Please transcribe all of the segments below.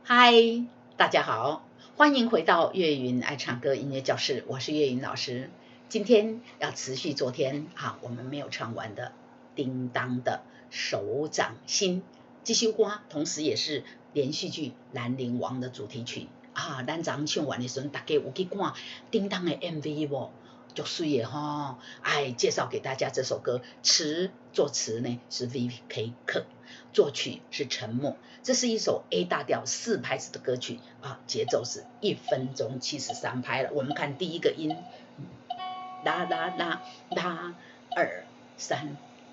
嗨，大家好，欢迎回到岳云爱唱歌音乐教室，我是岳云老师。今天要持续昨天我们没有唱完的叮当的手掌心这首歌，同时也是连续剧《兰陵王》的主题曲咱昨天唱完的时候，大家有去看叮当的 MV 不？就水的吼，介绍给大家这首歌，作词呢是 V.K. 克，作曲是陈默。这是一首 A 大调4拍子的歌曲节奏是1分钟73拍了。我们看第一个音，啦啦啦啦2 3，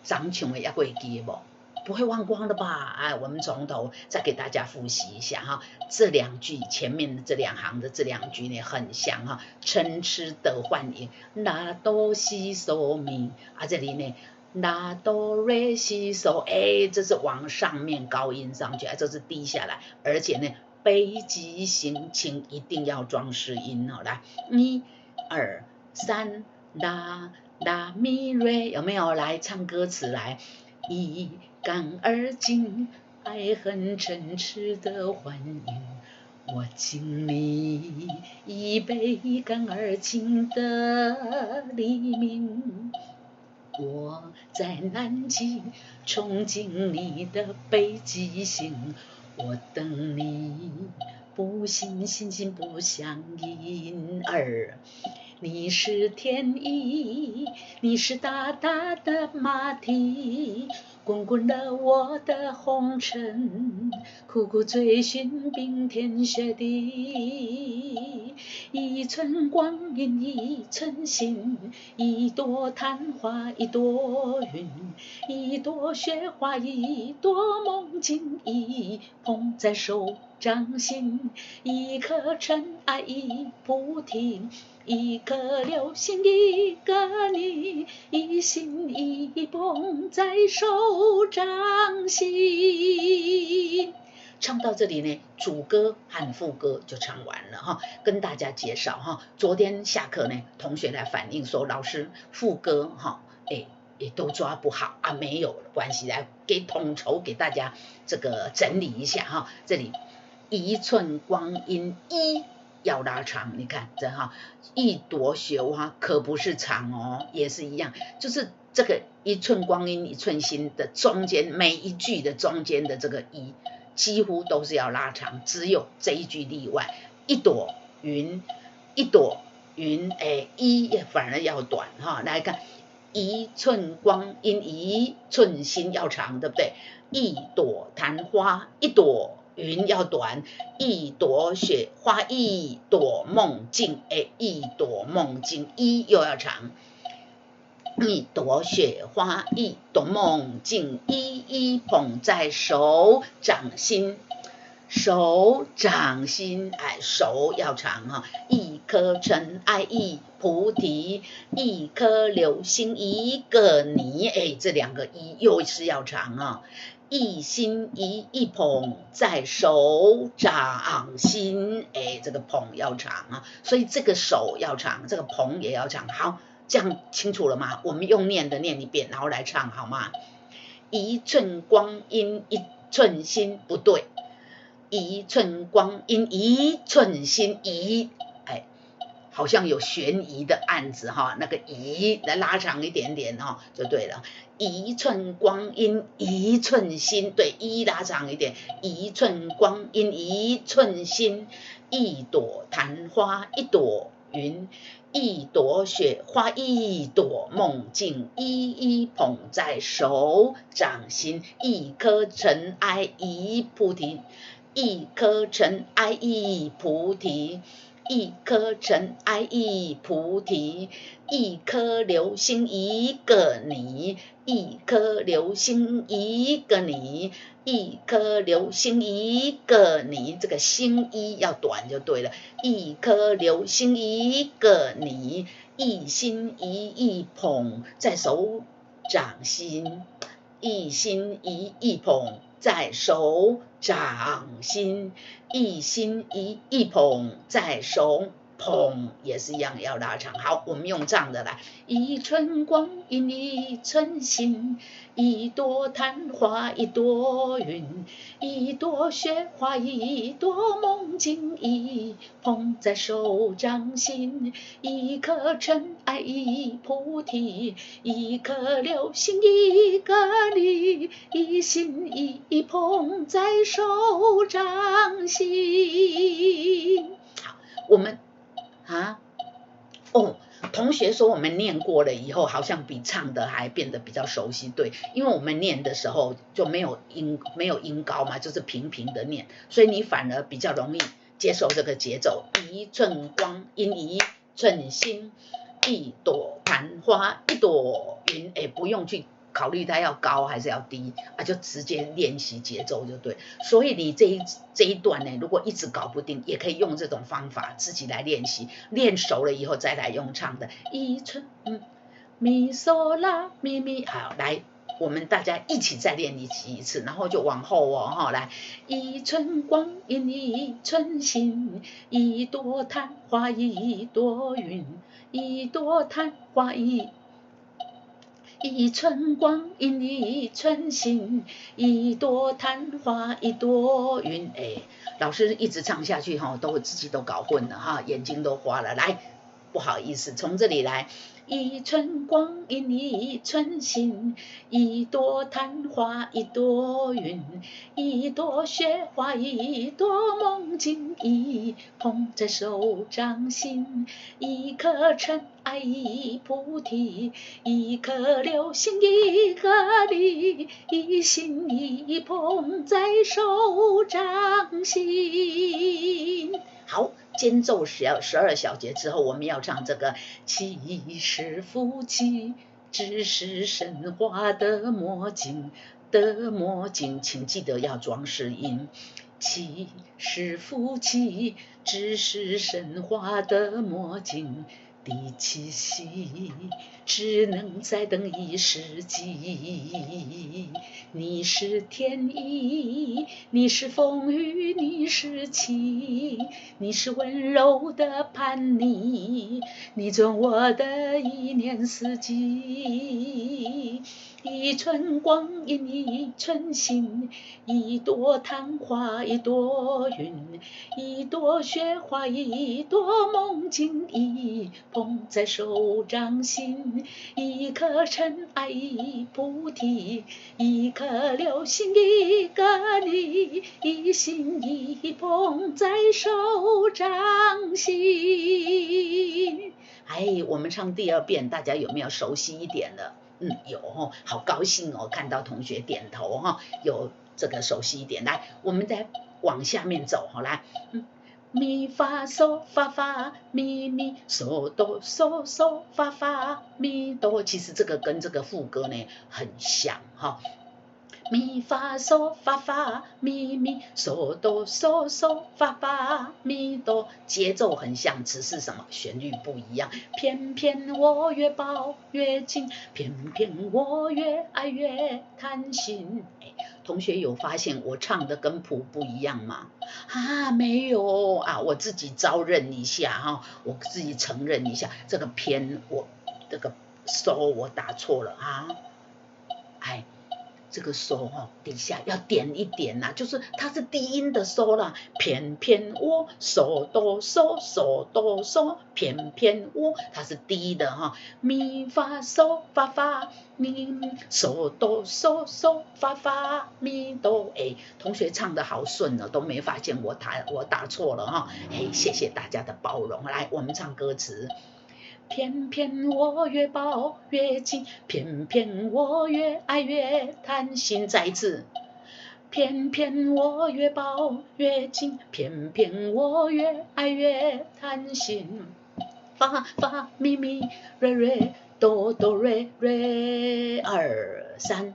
咱唱的也会记不？不会忘光了吧？我们从头再给大家复习一下这两句前面的这两行的这两句呢很像嗔痴得幻影，那哆西嗦咪这里呢拉哆瑞西嗦，这是往上面高音上去，这是低下来，而且呢悲极行情一定要装饰音来1 2 3拉拉咪瑞，有没有？来唱歌词来，一干二净，爱恨嗔痴的幻影，我敬你一杯干二净的黎明，我在南京憧憬你的北极星，我等你不信星星不相应你是天意，你是大大的马蹄，滚滚了我的红尘，苦苦追寻冰天雪地，一寸光阴一寸心，一朵昙花一朵云，一朵雪花一朵梦境，一捧在手掌心，一颗尘埃一菩提，一颗流星一个你，一心一捧在手掌心。唱到这里呢，主歌和副歌就唱完了跟大家介绍昨天下课呢，同学来反映说，老师副歌也都抓不好没有关系，来给统筹给大家这个整理一下这里一寸光阴一要拉长，你看这一朵雪花可不是长也是一样，就是这个一寸光阴一寸心的中间，每一句的中间的这个一几乎都是要拉长，只有这一句例外，一朵云一朵云一反而要短来看一寸光阴一寸心要长，对不对？一朵昙花一朵云要短，一朵雪花一朵梦境一朵梦境一又要长，一朵雪花一朵梦境，一一捧在手掌心，手掌心手要长一颗尘埃一菩提，一颗流星一个你这两个一又是要长一心一捧在手掌心这个捧要长所以这个手要长，这个捧也要长。好，这样清楚了吗？我们用念的念一遍，然后来唱好吗？一寸光阴一寸心，不对，一寸光阴一寸心，好像有悬疑的案子那个疑来拉长一点点就对了。一寸光阴一寸心，对，一拉长一点，一寸光阴一寸心，一朵昙花一朵云，一朵雪花一朵梦境，一一捧在手掌心，一颗尘埃一菩提，一颗尘埃一菩提，一颗尘埃一菩提，一颗流星一个你，一颗流星一个你，一颗流星一个你，这个星一要短就对了，一颗流星一个你，一心一捧在手掌心，一心一捧在手掌心，一心一捧在手砰也是一样要拉长。好，我们用唱的来，一寸光阴一寸心，一朵昙花一朵云，一朵雪花一朵梦境，一捧在手掌心，一颗尘埃一菩提，一颗流星一个你，一心一捧在手掌心。好，我们同学说我们念过了以后，好像比唱的还变得比较熟悉。对，因为我们念的时候就没有音高嘛，就是平平的念，所以你反而比较容易接受这个节奏。一寸光阴一寸心，一朵昙花一朵云，不用去考虑它要高还是要低啊，就直接练习节奏就对。所以你这一段呢，如果一直搞不定，也可以用这种方法自己来练习，练熟了以后再来用唱的。一寸咪嗦啦咪咪，好，来，我们大家一起再练习一次，然后就往后来，一寸光阴一寸心，一朵昙花一朵云，一朵昙花一寸光阴一寸心，一朵昙花一朵云。老师一直唱下去自己都搞混了眼睛都花了。来，不好意思，从这里来，一寸光阴一寸心，一朵昙花一朵云，一朵雪花一朵梦境，一捧在手掌心，一颗尘埃一菩提，一颗流星一个你，一心一捧在手掌心。好，间奏12小节之后，我们要唱这个其实夫妻只是神话的魔镜，请记得要装饰音。其实夫妻只是神话的魔镜，第七夕只能再等1世纪。你是天意，你是风雨，你是晴，你是温柔的叛逆，你准我的一年四季。一寸光阴一寸心，一朵昙花一朵云，一朵雪花一朵梦境，一捧在手掌心，一颗尘埃一菩提，一颗流星一个你，一心一捧在手掌心。我们唱第2遍，大家有没有熟悉一点了？有好高兴看到同学点头有这个熟悉一点。来，我们再往下面走来，咪发嗦发发咪咪嗦哆嗦嗦发发咪哆，其实这个跟这个副歌呢很像咪发嗦发发咪咪嗦哆嗦嗦发发咪哆，节奏很像，只是什么旋律不一样。偏偏我越抱越紧，偏偏我越爱越贪心。同学有发现我唱的跟谱不一样吗？没有我自己招认一下我自己承认一下，这个偏我这个嗦我打错了这个嗦底下要点一点就是它是低音的嗦啦，偏偏我嗦哆嗦嗦哆嗦，偏偏我它是低的咪发嗦发发咪嗦哆嗦嗦发发咪哆。同学唱的好顺都没发现我打错了谢谢大家的包容。来，我们唱歌词。偏偏我越抱越紧，偏偏我越爱越贪心。再一次，偏偏我越抱越紧，偏偏我越爱越贪心。发发咪咪瑞瑞哆哆瑞瑞2、3，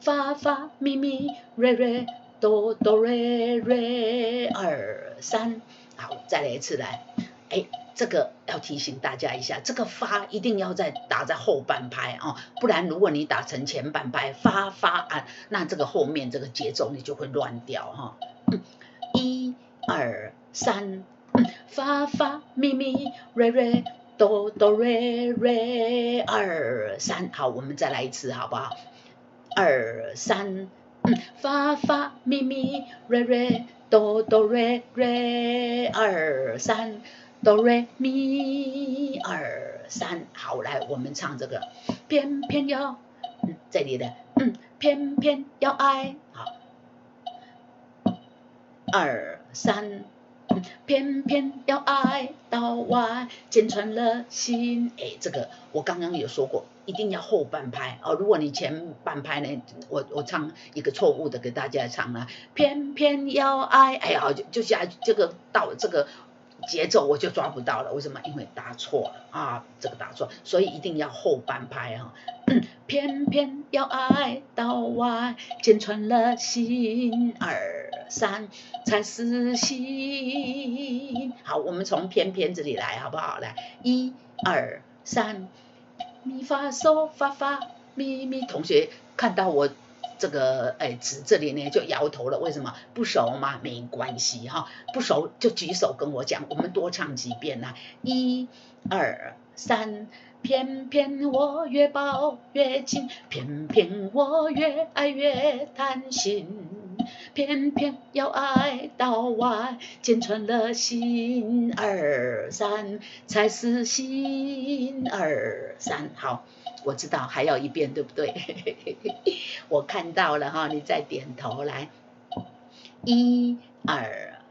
发发咪咪瑞瑞哆哆瑞瑞2、3。好，再来一次来，这个要提醒大家一下，这个发一定要打在后半拍不然如果你打成前半拍发那这个后面这个节奏你就会乱掉1、2、3发发咪咪瑞瑞哆哆瑞瑞2 3，好，我们再来一次好不好？2 3，发发咪咪瑞瑞哆哆瑞瑞2 3，哆瑞咪2 3，好，来我们唱这个，偏偏要，这里的，偏偏要爱，好，2 3。偏偏要爱到外，见穿了心。这个我刚刚有说过，一定要后半拍哦。如果你前半拍呢，我唱一个错误的给大家唱了，偏偏要爱，哎呀，就下这个到这个节奏我就抓不到了，为什么？因为打错了啊，这个打错，所以一定要后半拍啊。偏偏要爱到外，见穿了心2 3才死心。好，我们从偏偏这里来好不好？来，1 2 3，咪发嗦发发咪咪。同学看到我这个纸这里呢就摇头了，为什么？不熟吗？没关系哈，不熟就举手跟我讲，我们多唱几遍啦。1 2 3，偏偏我越抱越紧，偏偏我越爱越贪心，偏偏要爱到外，见穿了心2 3才死心2 3。好，我知道还要一遍对不对？我看到了哈，你再点头来。1 2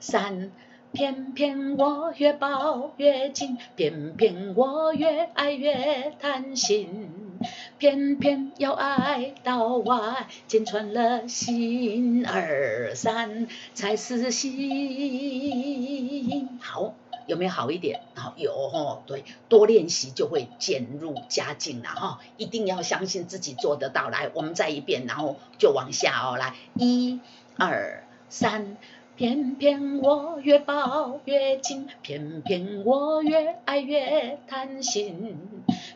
3，偏偏我越抱越紧，偏偏我越爱越贪心，偏偏要爱到外，见穿了心2 3才死心。好，有没有好一点？有哦，对，多练习就会渐入佳境了哈，一定要相信自己做得到。来，我们再一遍，然后就往下哦，来1 2 3，偏偏我越抱越紧，偏偏我越爱越贪心，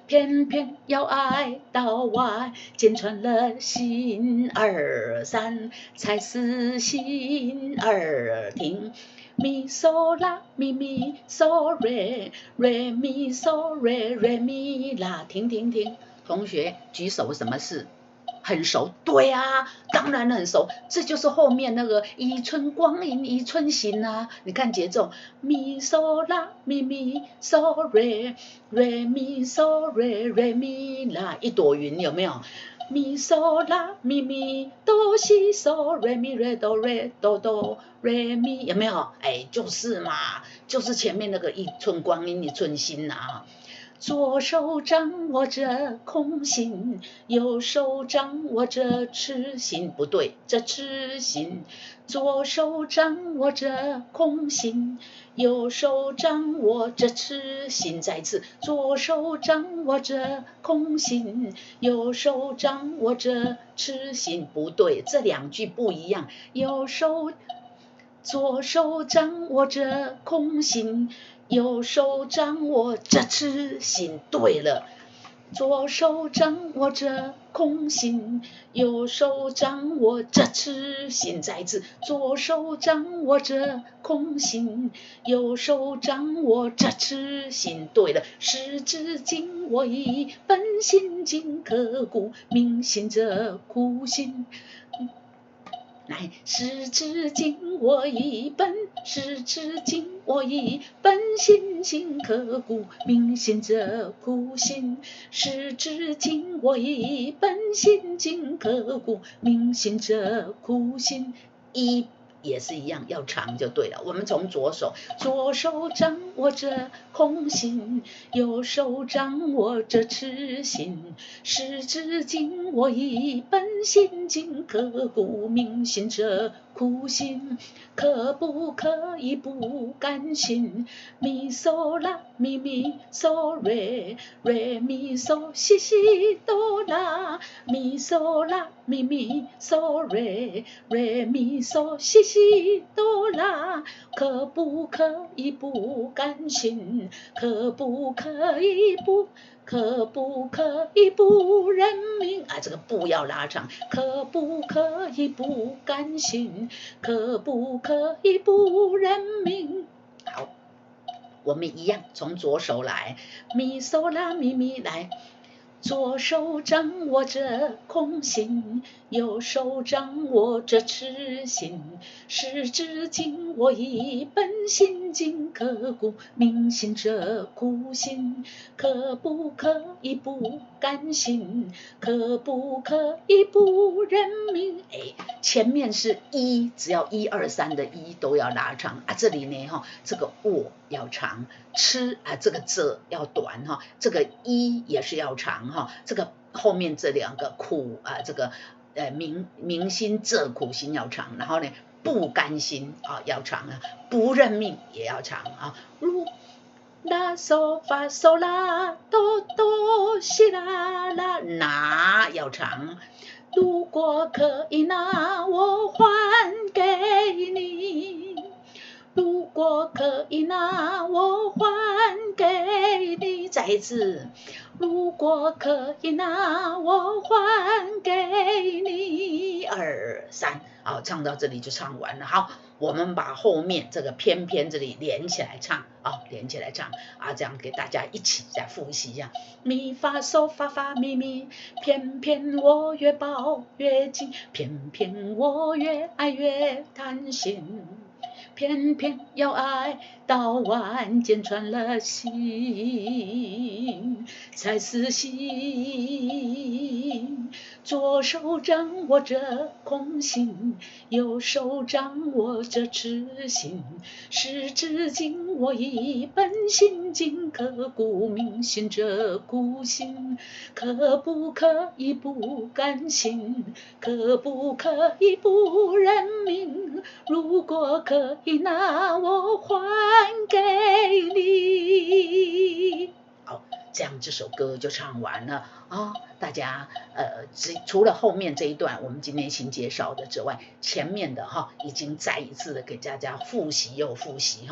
偏偏要爱到外，见穿了心2 3才死心2。停。咪嗦啦咪咪嗦瑞瑞咪嗦瑞瑞咪啦，停停停，同学举手，什么事？很熟，对啊，当然很熟，这就是后面那个一寸光阴一寸心啊。你看节奏，咪嗦啦咪咪嗦瑞瑞咪嗦瑞瑞咪啦，一朵云有没有？咪嗦啦咪咪哆西嗦瑞咪瑞哆瑞哆哆瑞咪，有没有？就是嘛，就是前面那个一寸光阴一寸心啊。左手掌握着空心，右手掌握着痴心，不对，这痴心。左手掌握着空心，右手掌握着痴心。再次，左手掌握着空心，右手掌握着痴心，不对，这两句不一样。左手掌握着空心，右手掌握着痴心，对了，左手掌握着空心，右手掌握着痴心。再一次，左手掌握着空心，右手掌握着痴心。对了，时至今我已本心尽刻骨，铭心着苦心。来，时至今我已本心尽刻骨，铭心着苦心。时至今我已本心尽刻骨，铭心着苦心。也是一样，要长就对了。我们从左手掌握着空心，右手掌握着痴心。时至今我已本心尽刻骨，铭心着苦心。可不可以不甘心？咪嗦啦咪咪嗦瑞瑞咪嗦西西哆啦，咪嗦啦咪咪嗦瑞瑞咪嗦西西哆啦。可不可以不甘心？可不可以不认命？这个不要拉长。可不可以不甘心？可不可以不认命？好，我们一样从左手来，咪嗦啦咪咪来。左手掌握着空心，右手掌握着痴心，十指紧握一本心经，刻骨铭心这苦心，可不可以不甘心？可不可以不认命？前面是一，只要1、2、3的一都要拉长啊，这里呢这个握要长，吃啊这个这要短这个一也是要长这个后面这2个苦啊这个明心这苦心要长，然后呢不甘心要长不认命也要长如拉嗦发嗦拉哆哆西啦啦，拿要长。如果可以拿，我还给你。如果可以拿，我还给你。再一次，如果可以拿，我还给你。2、3，好，唱到这里就唱完了。好，我们把后面这个偏偏这里连起来唱连起来唱这样给大家一起再复习一下。咪发嗦发发咪咪，偏偏我越抱越紧，偏偏我越爱越贪心。偏偏要爱到万箭穿了心，才死心。左手掌握着空心，右手掌握着痴心，十指紧握一本心经，刻骨铭心这苦心，可不可以不甘心？可不可以不认命？如果可以拿，我还给你。好，这样这首歌就唱完了大家除了后面这一段我们今天新介绍的之外，前面的已经再一次的给大家复习又复习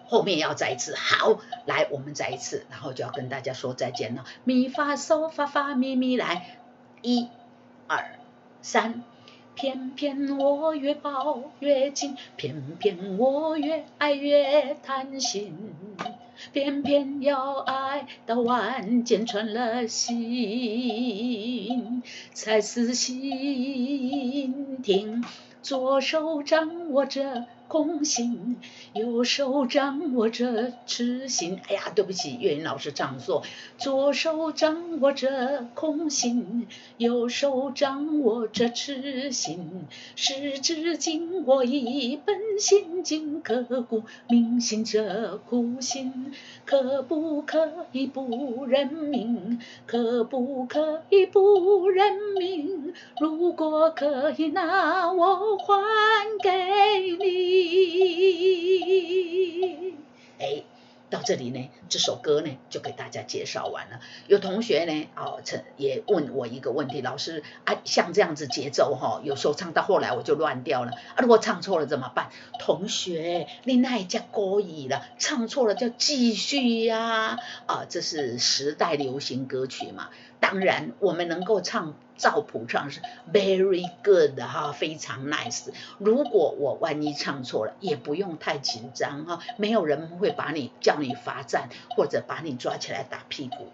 后面要再一次。好，来我们再一次，然后就要跟大家说再见了。咪发嗦发发咪咪来，1、2、3。偏偏我越抱越紧，偏偏我越爱越贪心，偏偏要爱到万箭穿了心，才死心。听，左手掌握着空心，右手掌握着痴心。对不起，岳云老师唱错。左手掌握着空心，右手掌握着痴心，十指紧握一本心经，刻骨铭心这苦心，可不可以不认命？可不可以不认命？如果可以拿，我还给你。到这里呢，这首歌呢就给大家介绍完了。有同学呢也问我一个问题，老师像这样子节奏有时候唱到后来我就乱掉了如果唱错了怎么办？同学，你那也叫故意了，唱错了就继续这是时代流行歌曲嘛。当然我们能够唱照谱唱是 very good 非常 nice。 如果我万一唱错了也不用太紧张没有人会叫你罚站或者把你抓起来打屁股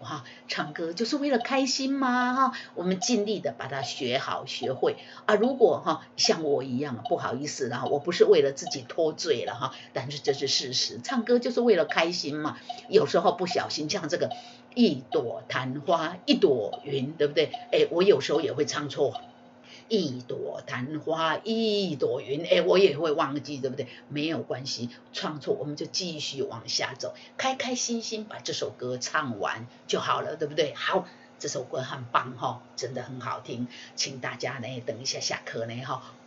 唱歌就是为了开心嘛我们尽力的把它学好学会如果像我一样不好意思我不是为了自己脱罪了但是这是事实，唱歌就是为了开心嘛。有时候不小心像这个一朵昙花一朵云，对不对？我有时候也会唱错，一朵昙花一朵云，我也会忘记，对不对？没有关系，唱错我们就继续往下走，开开心心把这首歌唱完就好了，对不对？好，这首歌很棒真的很好听，请大家呢等一下下课呢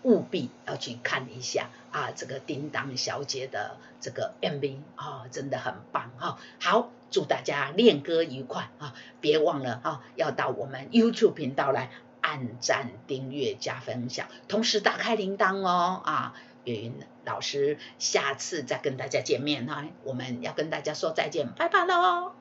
务必要去看一下这个叮当小姐的这个 MV 真的很棒好，祝大家练歌愉快别忘了要到我们 YouTube 频道来按赞订阅加分享，同时打开铃铛岳云老师下次再跟大家见面我们要跟大家说再见，拜拜咯。